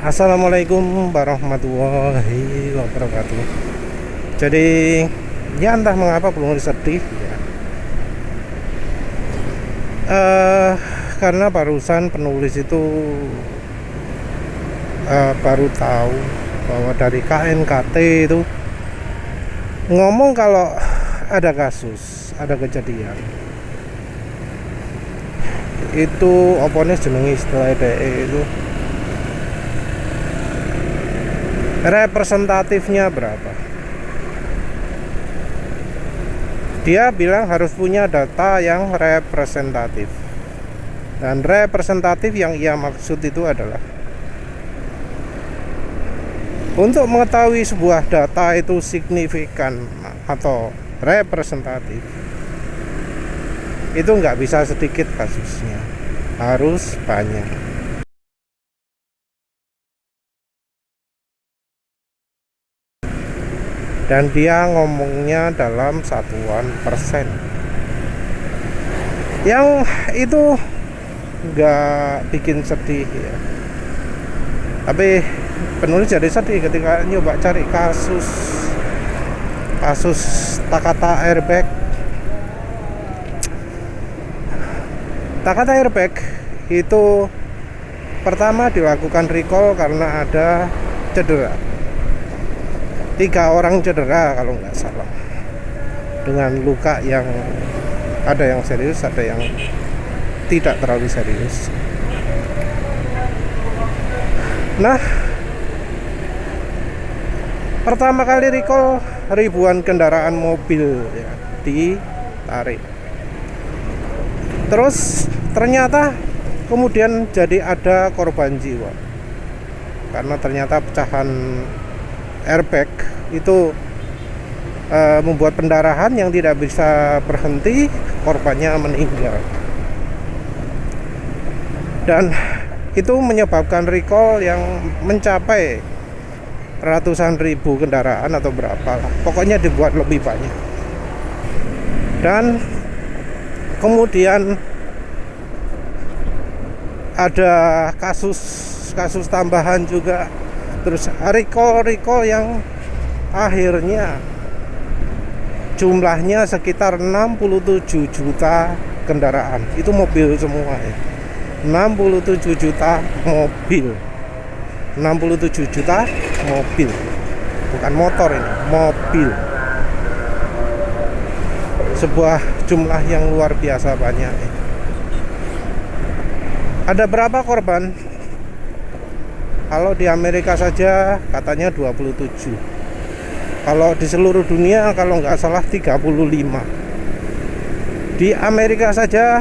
Assalamualaikum warahmatullahi wabarakatuh. Jadi ya entah mengapa belum sedih ya. Karena barusan penulis itu baru tahu bahwa dari KNKT itu ngomong kalau ada kasus, ada kejadian. Itu oponnya jenengi istilah itu representatifnya berapa. Dia bilang harus punya data yang representatif. Dan representatif yang ia maksud itu adalah untuk mengetahui sebuah data itu signifikan atau representatif, itu nggak bisa sedikit kasusnya, harus banyak. Dan dia ngomongnya dalam satuan persen, yang itu nggak bikin sedih ya. Tapi penulis jadi sedih ketika nyoba cari kasus Takata airbag. Takata airbag itu pertama dilakukan recall karena ada cedera. 3 orang cedera kalau nggak salah, dengan luka yang ada yang serius, ada yang tidak terlalu serius. Nah, pertama kali recall ribuan kendaraan mobil ya, ditarik. Terus ternyata kemudian jadi ada korban jiwa karena ternyata pecahan airbag itu membuat pendarahan yang tidak bisa berhenti, korbannya meninggal. Dan itu menyebabkan recall yang mencapai ratusan ribu kendaraan atau berapa, pokoknya dibuat lebih banyak. Dan kemudian ada kasus tambahan juga, terus recall yang akhirnya jumlahnya sekitar 67 juta kendaraan. Itu mobil semua ya. 67 juta mobil. 67 juta mobil. Bukan motor ini, mobil. Sebuah jumlah yang luar biasa banyak ya. Ada berapa korban? Kalau di Amerika saja katanya 27. Kalau di seluruh dunia kalau nggak salah 35. Di Amerika saja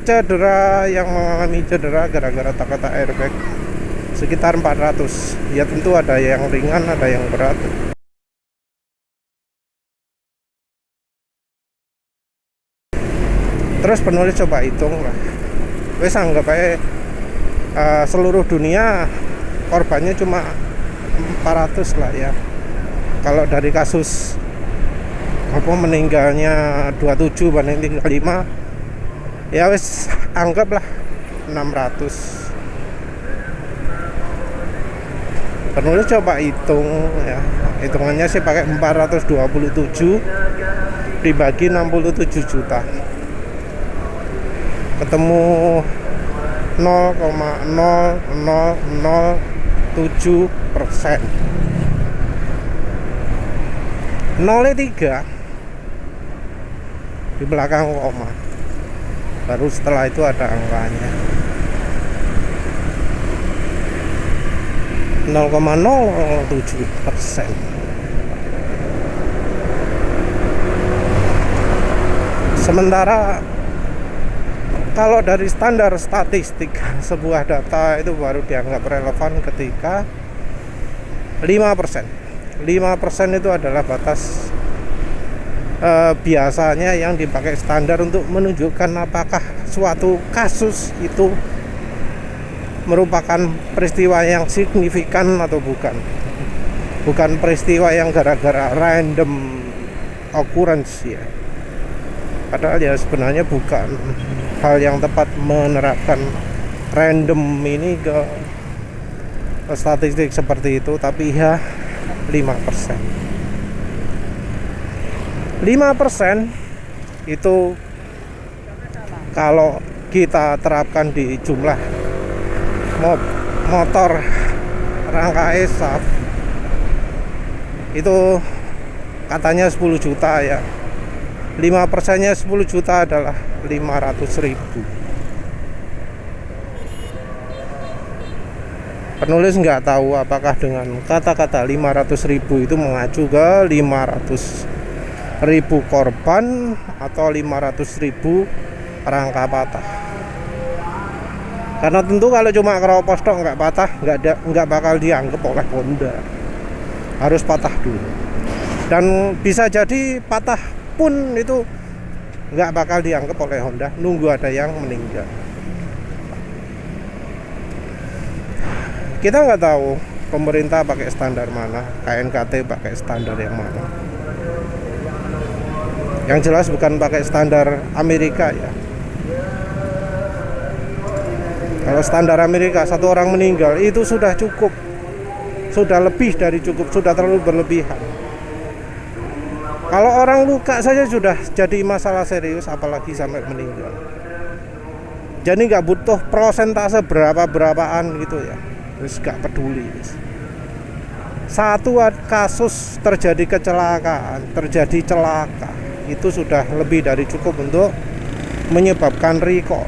cedera, yang mengalami cedera gara-gara Takata airbag sekitar 400. Ya tentu ada yang ringan, ada yang berat. Terus penulis coba hitung lah. Wes anggap aja seluruh dunia korbannya cuma 400 lah ya. Kalau dari kasus meninggalnya 27 banding 35, ya wes anggaplah 600. Penulis coba hitung ya, hitungannya sih pakai 427 dibagi 67 juta, ketemu 0,0007%. 0,3 di belakang koma, baru setelah itu ada angkanya 0,07%. Sementara kalau dari standar statistik, sebuah data itu baru dianggap relevan ketika 5%. 5% itu adalah batas biasanya yang dipakai standar untuk menunjukkan apakah suatu kasus itu merupakan peristiwa yang signifikan atau bukan. Bukan peristiwa yang gara-gara random occurrence ya. Padahal ya sebenarnya bukan hal yang tepat menerapkan random ini ke statistik seperti itu, tapi ya 5%. 5% itu kalau kita terapkan di jumlah motor rangka ESAV itu katanya 10 juta ya. 5%-nya 10 juta adalah 500.000. Penulis nggak tahu apakah dengan kata-kata 500.000 itu mengacu ke 500.000 korban atau 500.000 rangka patah. Karena tentu kalau cuma keropos tok nggak patah, nggak bakal dianggap oleh Honda. Harus patah dulu. Dan bisa jadi patah pun itu nggak bakal dianggap oleh Honda, nunggu ada yang meninggal. Kita nggak tahu pemerintah pakai standar mana, KNKT pakai standar yang mana. Yang jelas bukan pakai standar Amerika ya. Kalau standar Amerika, satu orang meninggal itu sudah cukup, sudah lebih dari cukup, sudah terlalu berlebihan. Kalau orang luka saja sudah jadi masalah serius, apalagi sampai meninggal. Jadi nggak butuh prosentase berapaan gitu ya, terus nggak peduli. Satu kasus terjadi kecelakaan, terjadi celaka, itu sudah lebih dari cukup untuk menyebabkan recall.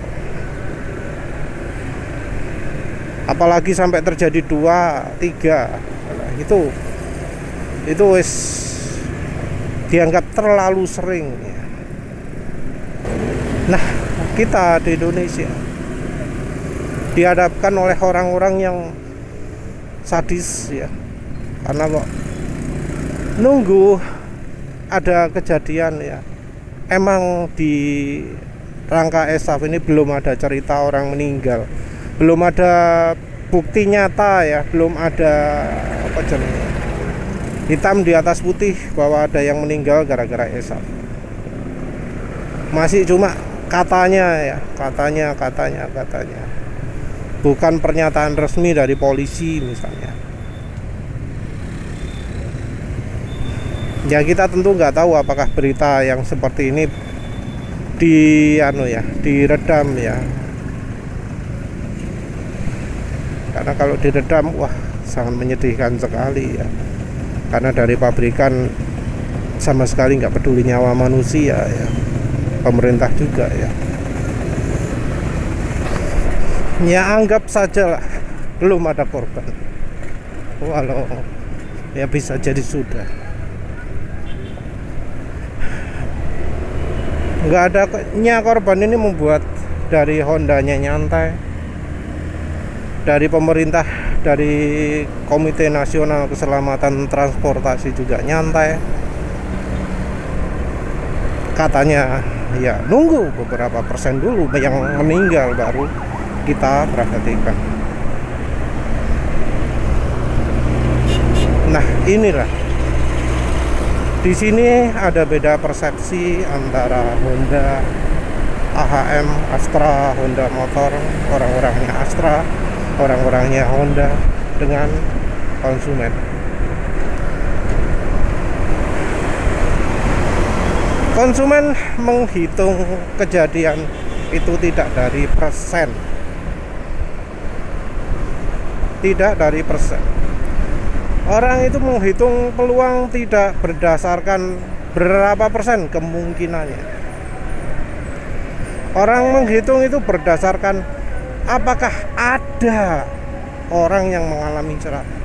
Apalagi sampai terjadi 2, 3, itu wis dianggap terlalu sering ya. Nah, kita di Indonesia dihadapkan oleh orang-orang yang sadis ya, karena kok nunggu ada kejadian ya. Emang di rangka ESAV ini belum ada cerita orang meninggal, belum ada bukti nyata ya, belum ada apa jenis hitam di atas putih bahwa ada yang meninggal gara-gara ESAV. Masih cuma katanya ya, katanya. Bukan pernyataan resmi dari polisi misalnya. Ya kita tentu nggak tahu apakah berita yang seperti ini diredam ya. Karena kalau diredam, wah sangat menyedihkan sekali ya. Karena dari pabrikan sama sekali nggak peduli nyawa manusia ya, pemerintah juga ya. Ya anggap saja lah belum ada korban, walau ya bisa jadi sudah. Nggak adanya korban ini membuat dari Hondanya nyantai, dari pemerintah, dari Komite Nasional Keselamatan Transportasi juga nyantai. Katanya ya nunggu beberapa persen dulu yang meninggal baru kita perhatikan. Nah inilah, di sini ada beda persepsi antara Honda, AHM, Astra, Honda Motor, orang-orangnya Astra, orang-orangnya Honda dengan konsumen. Konsumen menghitung kejadian itu tidak dari persen, tidak dari persen. Orang itu menghitung peluang tidak berdasarkan berapa persen kemungkinannya. Orang menghitung itu berdasarkan apakah ada orang yang mengalami celaka.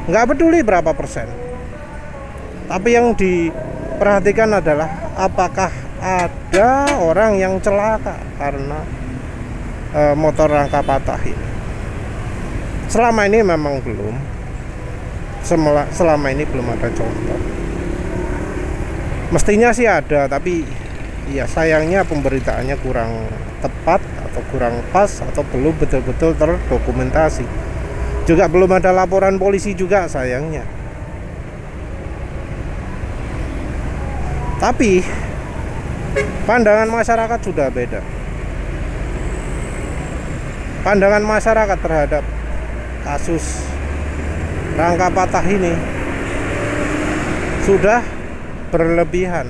Nggak peduli berapa persen, tapi yang diperhatikan adalah apakah ada orang yang celaka karena motor rangka patah ini. Selama ini memang belum, selama ini belum ada contoh. Mestinya sih ada, tapi ya sayangnya pemberitaannya kurang tepat atau kurang pas atau belum betul-betul terdokumentasi. Juga belum ada laporan polisi juga sayangnya. Tapi pandangan masyarakat sudah beda. Pandangan masyarakat terhadap kasus rangka patah ini sudah berlebihan,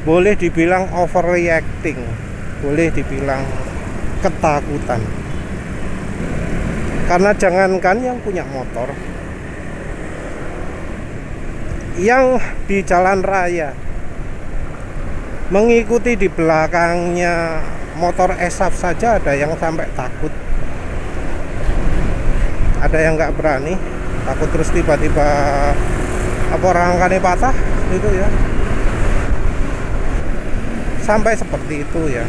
boleh dibilang overreacting, boleh dibilang ketakutan. Karena jangankan yang punya motor, yang di jalan raya mengikuti di belakangnya motor esaf saja ada yang sampai takut, ada yang nggak berani, takut terus tiba-tiba apa rangkanya patah itu ya, sampai seperti itu ya.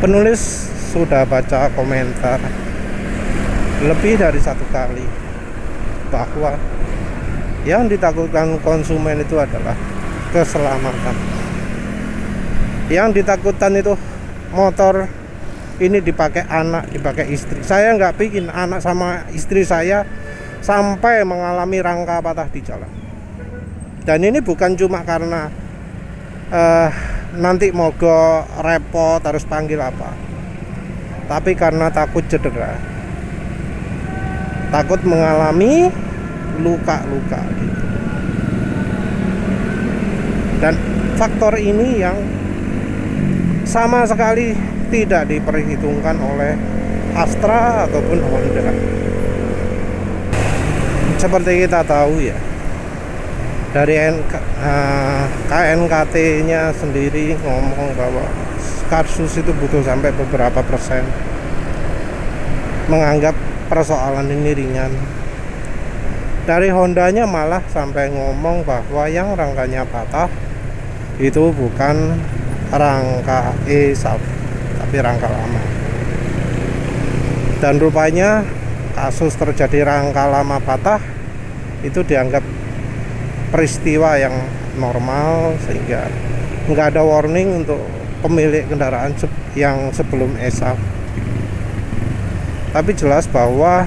Penulis sudah baca komentar lebih dari satu kali bahwa yang ditakutkan konsumen itu adalah keselamatan. Yang ditakutkan itu motor ini dipakai anak, dipakai istri. Saya nggak bikin anak sama istri saya sampai mengalami rangka patah di jalan. Dan ini bukan cuma karena nanti mogok repot harus panggil apa, tapi karena takut cedera, takut mengalami luka-luka gitu. Dan faktor ini yang sama sekali tidak diperhitungkan oleh Astra ataupun Honda. Seperti kita tahu ya, dari KNKT-nya sendiri ngomong bahwa kasus itu butuh sampai beberapa persen, menganggap persoalan ini ringan. Dari Hondanya malah sampai ngomong bahwa yang rangkanya patah itu bukan rangka ESAF tapi rangka lama. Dan rupanya kasus terjadi rangka lama patah itu dianggap peristiwa yang normal, sehingga nggak ada warning untuk pemilik kendaraan yang sebelum ESAF. Tapi jelas bahwa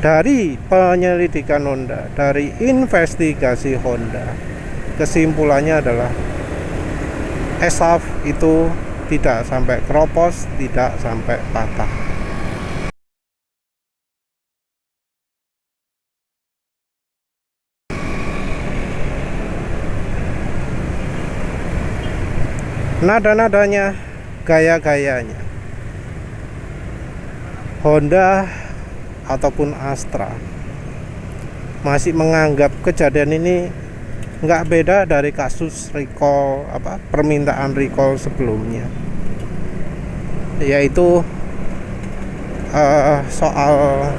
dari penyelidikan Honda, dari investigasi Honda, kesimpulannya adalah ESAF itu tidak sampai keropos, tidak sampai patah. Nada-nadanya, gaya-gayanya Honda ataupun Astra masih menganggap kejadian ini nggak beda dari kasus recall, permintaan recall sebelumnya, yaitu soal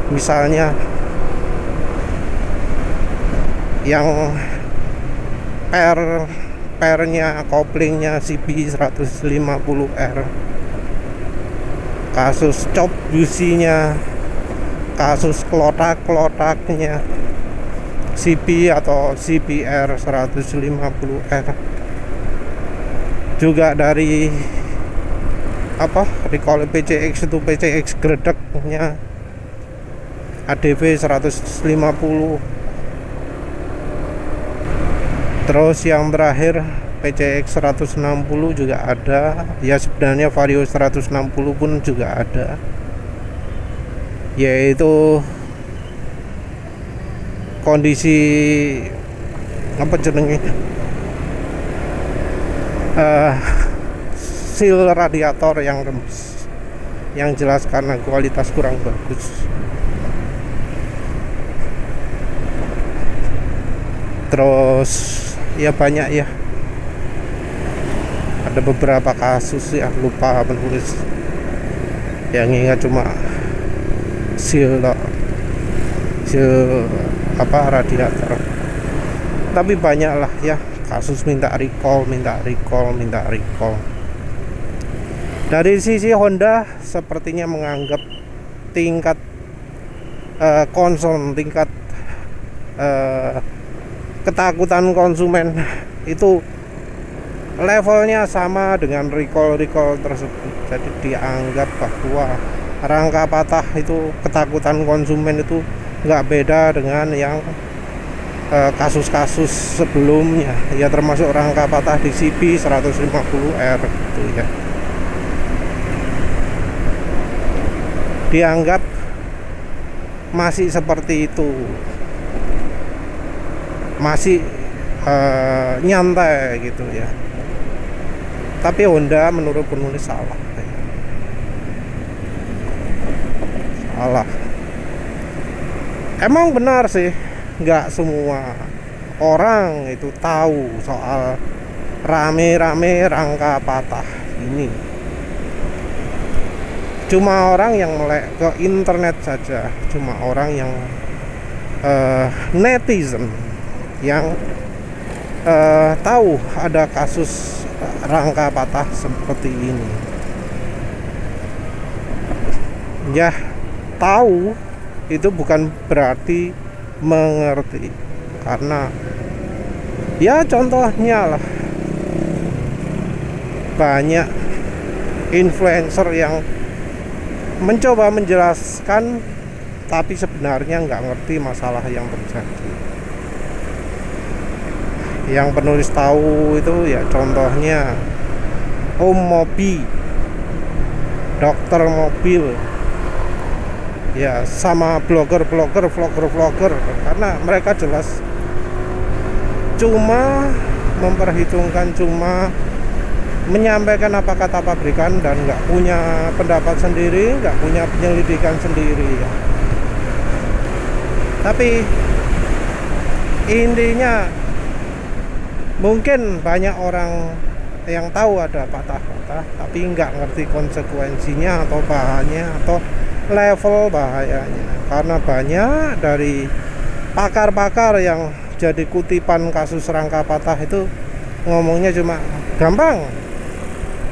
misalnya yang pernya, koplingnya CB 150R, kasus cop businya, kasus klotak-klotaknya CB atau CBR 150R, juga dari recall PCX itu PCX gredeknya ADV 150. Terus yang terakhir PCX 160 juga ada. Ya sebenarnya Vario 160 pun juga ada, yaitu kondisi seal radiator yang rembes, yang jelas karena kualitas kurang bagus. Terus ya banyak ya, ada beberapa kasus ya, lupa penulis, yang ingat cuma seal radiator. Tapi banyak lah ya kasus minta recall. Dari sisi Honda sepertinya menganggap tingkat concern, tingkat ketakutan konsumen itu levelnya sama dengan recall tersebut. Jadi dianggap bahwa rangka patah itu, ketakutan konsumen itu nggak beda dengan yang kasus-kasus sebelumnya ya, termasuk rangka patah di CB 150R gitu ya. dianggap masih seperti itu, masih nyantai gitu ya. Tapi Honda menurut penulis salah. Emang benar sih, nggak semua orang itu tahu soal rame-rame rangka patah ini. Cuma orang yang melek ke internet saja, cuma orang yang netizen yang tahu ada kasus rangka patah seperti ini. Ya, tahu itu bukan berarti mengerti, karena ya contohnya lah, banyak influencer yang mencoba menjelaskan tapi sebenarnya nggak ngerti masalah yang terjadi. Yang penulis tahu itu ya contohnya Om Mobi, dokter mobil, ya sama vlogger, karena mereka jelas cuma memperhitungkan, cuma menyampaikan apa kata pabrikan dan nggak punya pendapat sendiri, nggak punya penyelidikan sendiri ya. Tapi intinya mungkin banyak orang yang tahu ada patah-patah tapi nggak ngerti konsekuensinya atau bahannya atau level bahayanya, karena banyak dari pakar-pakar yang jadi kutipan kasus rangka patah itu ngomongnya cuma gampang,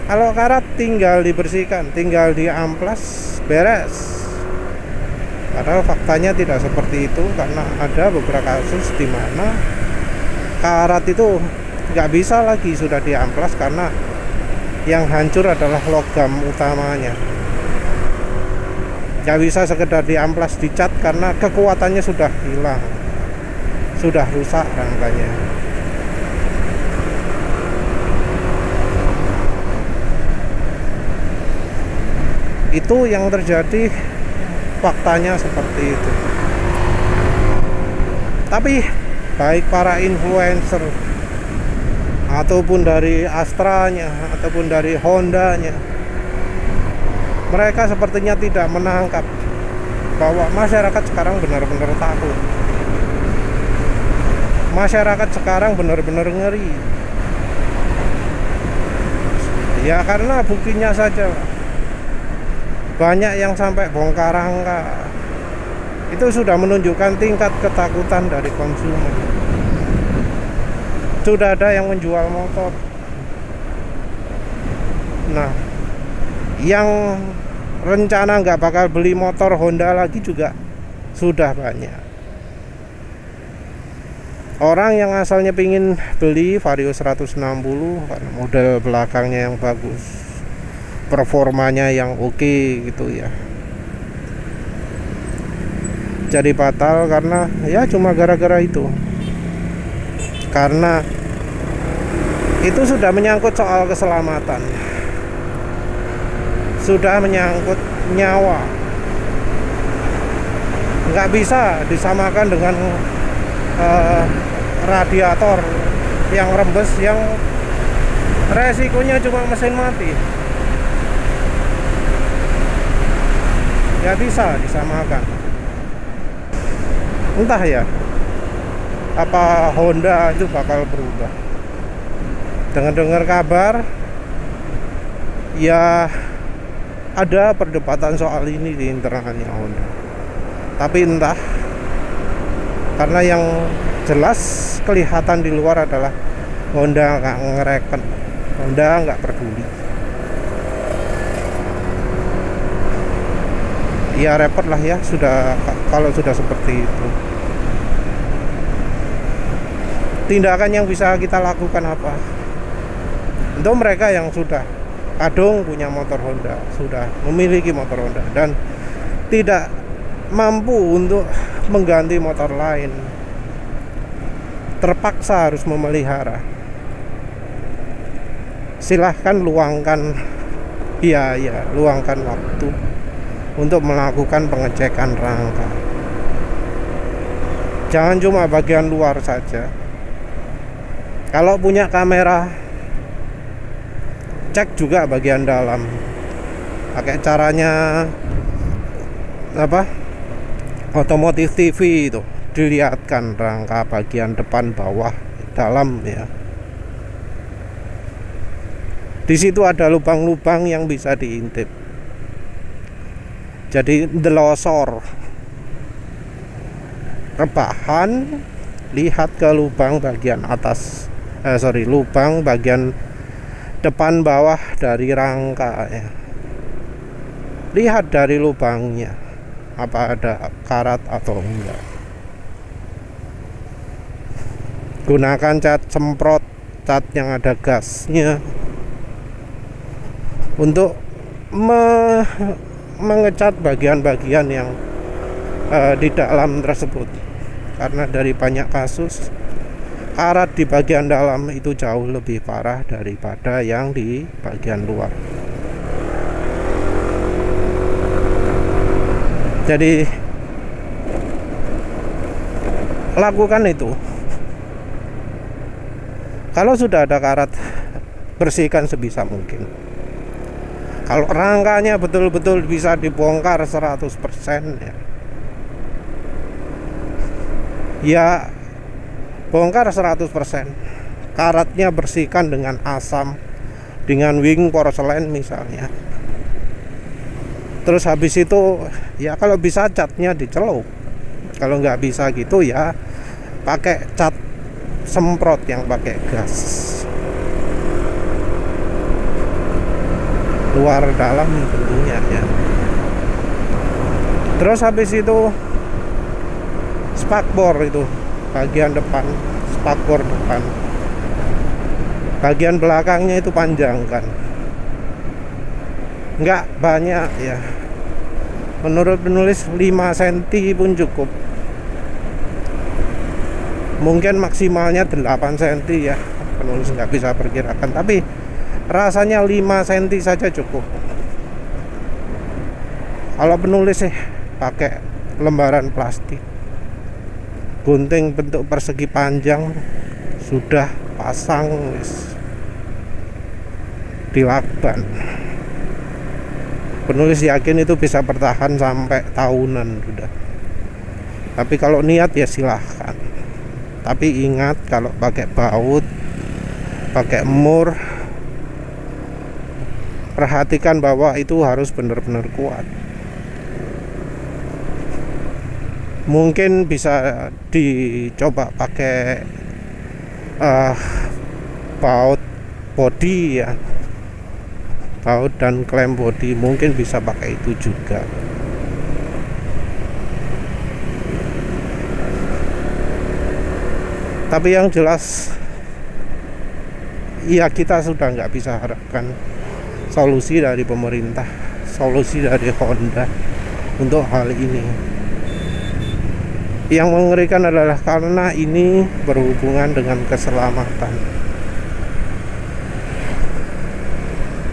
kalau karat tinggal dibersihkan, tinggal diamplas, beres. Padahal faktanya tidak seperti itu, karena ada beberapa kasus di mana karat itu nggak bisa lagi sudah diamplas karena yang hancur adalah logam utamanya. Nggak bisa sekedar diamplas, dicat, karena kekuatannya sudah hilang, sudah rusak rangkanya. Itu yang terjadi, faktanya seperti itu. Tapi baik para influencer ataupun dari Astranya ataupun dari Hondanya, mereka sepertinya tidak menangkap bahwa masyarakat sekarang benar-benar takut. Masyarakat sekarang benar-benar ngeri. Ya karena buktinya saja, banyak yang sampai bongkar rangka. Itu sudah menunjukkan tingkat ketakutan dari konsumen. Sudah ada yang menjual motor. Nah, yang rencana nggak bakal beli motor Honda lagi juga sudah banyak. Orang yang asalnya pingin beli Vario 160 karena model belakangnya yang bagus, performanya yang oke gitu ya, jadi batal karena ya cuma gara-gara itu. Karena itu sudah menyangkut soal keselamatan, sudah menyangkut nyawa, nggak bisa disamakan dengan radiator yang rembes yang resikonya cuma mesin mati. Nggak bisa disamakan. Entah ya, apa Honda itu bakal berubah. Dengar-dengar kabar ya ada perdebatan soal ini di internalnya Honda. Tapi entah, karena yang jelas kelihatan di luar adalah Honda nggak ngereken, Honda nggak peduli. Ya repot lah ya sudah, kalau sudah seperti itu. Tindakan yang bisa kita lakukan apa? Untuk mereka yang sudah kadung punya motor Honda, sudah memiliki motor Honda dan tidak mampu untuk mengganti motor lain, terpaksa harus memelihara, silahkan luangkan biaya, luangkan waktu untuk melakukan pengecekan rangka. Jangan cuma bagian luar saja. Kalau punya kamera, cek juga bagian dalam. Pakai caranya apa? Otomotif TV itu, dilihatkan rangka bagian depan, bawah, dalam ya. Di situ ada lubang-lubang yang bisa diintip. Jadi delosor rebahan, lihat ke lubang bagian atas, lubang bagian depan bawah dari rangka ya. Lihat dari lubangnya, apa ada karat atau enggak. Gunakan cat semprot, cat yang ada gasnya untuk mengecat bagian-bagian yang di dalam tersebut, karena dari banyak kasus karat di bagian dalam itu jauh lebih parah daripada yang di bagian luar. Jadi lakukan itu. Kalau sudah ada karat, bersihkan sebisa mungkin. Kalau rangkanya betul-betul bisa dibongkar 100% ya bongkar 100%. Karatnya bersihkan dengan asam, dengan wing porselen misalnya. Terus habis itu ya kalau bisa catnya dicelup. Kalau nggak bisa gitu ya pakai cat semprot yang pakai gas. Luar dalam tentunya ya. Terus habis itu spakbor itu bagian depan, spakbor depan. Bagian belakangnya itu panjangkan. Enggak banyak ya. Menurut penulis 5 cm pun cukup. Mungkin maksimalnya 8 cm ya. Penulis nggak bisa perkirakan, tapi rasanya 5 cm saja cukup. Kalau penulis sih pakai lembaran plastik, gunting bentuk persegi panjang, sudah pasang dilakban. Penulis yakin itu bisa bertahan sampai tahunan sudah. Tapi kalau niat ya silahkan. Tapi ingat, kalau pakai baut, pakai mur, perhatikan bahwa itu harus benar-benar kuat. Mungkin bisa dicoba pakai baut body ya, baut dan klem body, mungkin bisa pakai itu juga. Tapi yang jelas ya kita sudah nggak bisa harapkan solusi dari pemerintah, solusi dari Honda untuk hal ini. Yang mengerikan adalah karena ini berhubungan dengan keselamatan.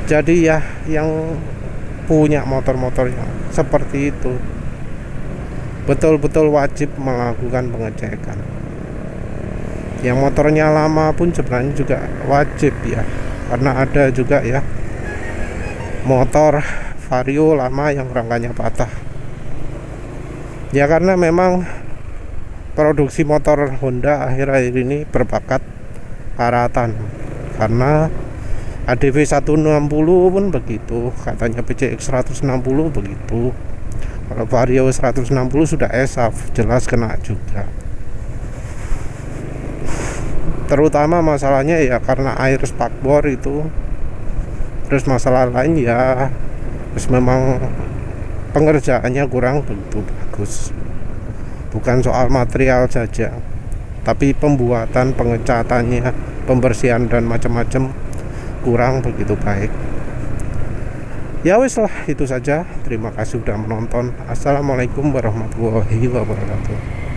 Jadi ya yang punya motor-motor yang seperti itu betul-betul wajib melakukan pengecekan. Yang motornya lama pun sebenarnya juga wajib ya, karena ada juga ya motor Vario lama yang rangkanya patah. Ya karena memang produksi motor Honda akhir-akhir ini berbakat karatan, karena ADV 160 pun begitu, katanya PCX 160 begitu. Kalau Vario 160 sudah ESAF, jelas kena juga. Terutama masalahnya ya karena air spakbor itu. Terus masalah lain ya, terus memang pengerjaannya kurang begitu bagus. Bukan soal material saja, tapi pembuatan, pengecatannya, pembersihan dan macam-macam kurang begitu baik. Ya wis lah, itu saja. Terima kasih sudah menonton. Assalamualaikum warahmatullahi wabarakatuh.